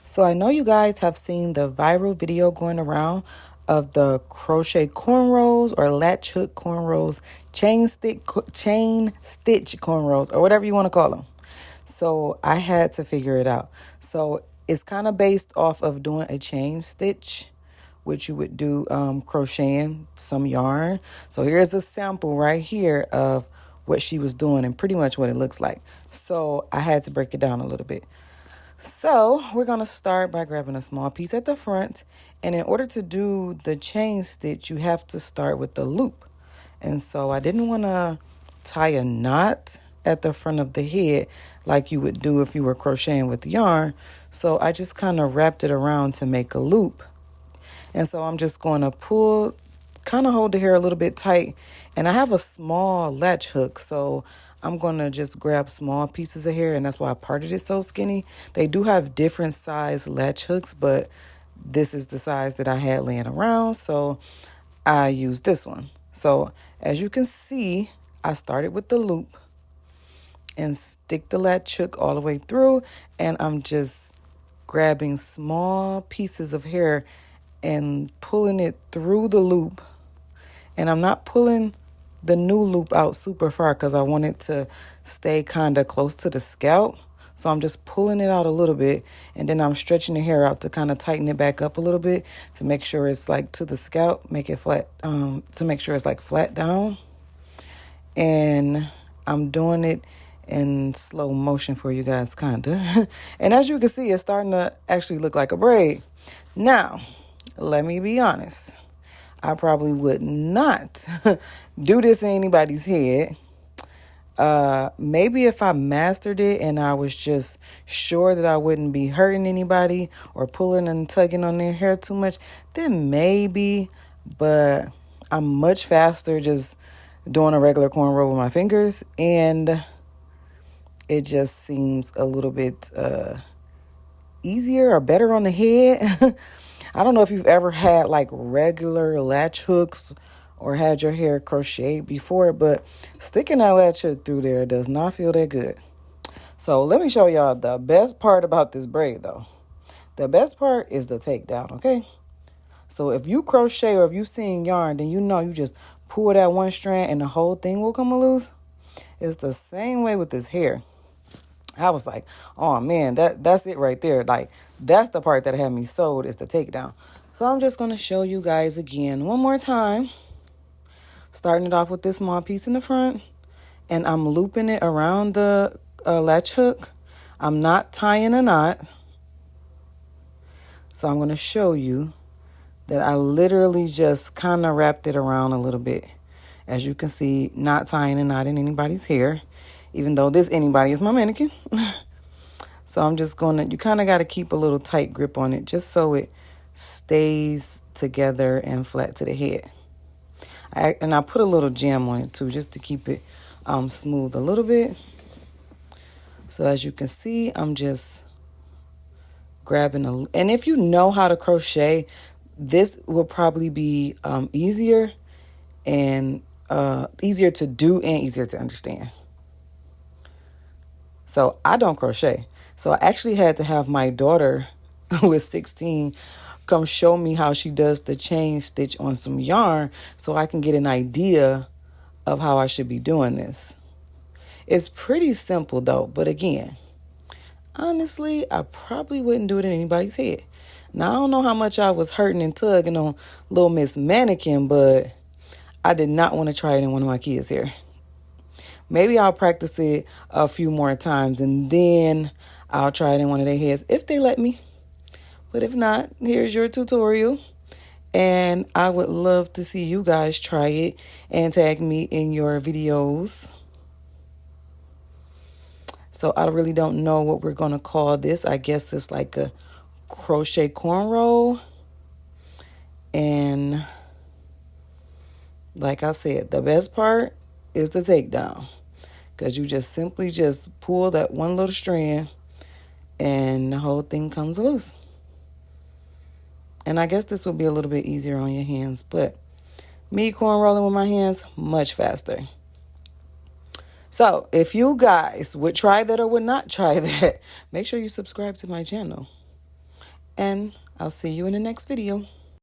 So I know you guys have seen the viral video going around of the crochet cornrows or latch hook cornrows, chain stitch cornrows, or whatever you want to call them. So I had to figure it out. So it's kind of based off of doing a chain stitch, which you would do crocheting some yarn. So here's a sample right here of what she was doing and pretty much what it looks like. So I had to break it down a little bit. So we're going to start by grabbing a small piece at the front. And in order to do the chain stitch, you have to start with the loop. And so I didn't want to tie a knot at the front of the head like you would do if you were crocheting with yarn. So I just kind of wrapped it around to make a loop. And so I'm just going to pull, kind of hold the hair a little bit tight. And I have a small latch hook, so I'm going to just grab small pieces of hair, and that's why I parted it so skinny. They do have different size latch hooks, but this is the size that I had laying around, so I used this one. So as you can see, I started with the loop and stick the latch hook all the way through, and I'm just grabbing small pieces of hair and pulling it through the loop. And I'm not pulling the new loop out super far because I want it to stay kind of close to the scalp. So I'm just pulling it out a little bit, and then I'm stretching the hair out to kind of tighten it back up a little bit to make sure it's like to the scalp, make it flat, to make sure it's like flat down. And I'm doing it in slow motion for you guys, kind of. And as you can see, it's starting to actually look like a braid. Now, let me be honest. I probably would not do this in anybody's head. Maybe if I mastered it and I was just sure that I wouldn't be hurting anybody or pulling and tugging on their hair too much, then maybe. But I'm much faster just doing a regular cornrow with my fingers, and it just seems a little bit easier or better on the head. I don't know if you've ever had like regular latch hooks or had your hair crocheted before, but sticking that latch hook through there does not feel that good. So let me show y'all the best part about this braid though. The best part is the takedown, okay? So if you crochet or if you seeing yarn, then you know you just pull that one strand and the whole thing will come loose. It's the same way with this hair. I was like, oh man, that's it right there. Like, that's the part that had me sold, is the takedown. So I'm just going to show you guys again one more time. Starting it off with this small piece in the front. And I'm looping it around the latch hook. I'm not tying a knot. So I'm going to show you that I literally just kind of wrapped it around a little bit. As you can see, not tying a knot in anybody's hair. Even though this anybody is my mannequin. So I'm just going to, you kind of got to keep a little tight grip on it just so it stays together and flat to the head. And I put a little jam on it too, just to keep it smooth a little bit. So as you can see, I'm just grabbing and if you know how to crochet, this will probably be easier and easier to do and easier to understand. So I don't crochet. So I actually had to have my daughter, who is 16, come show me how she does the chain stitch on some yarn so I can get an idea of how I should be doing this. It's pretty simple though, but again, honestly, I probably wouldn't do it in anybody's head. Now, I don't know how much I was hurting and tugging on little Miss Mannequin, but I did not want to try it in one of my kids' hair. Maybe I'll practice it a few more times and then I'll try it in one of their heads if they let me. But if not, here's your tutorial. And I would love to see you guys try it and tag me in your videos. So I really don't know what we're going to call this. I guess it's like a crochet cornrow. And like I said, the best part is the takedown. Because you just simply just pull that one little strand and the whole thing comes loose. And I guess this will be a little bit easier on your hands, but me cornrolling with my hands, much faster. So if you guys would try that or would not try that, make sure you subscribe to my channel. and I'll see you in the next video.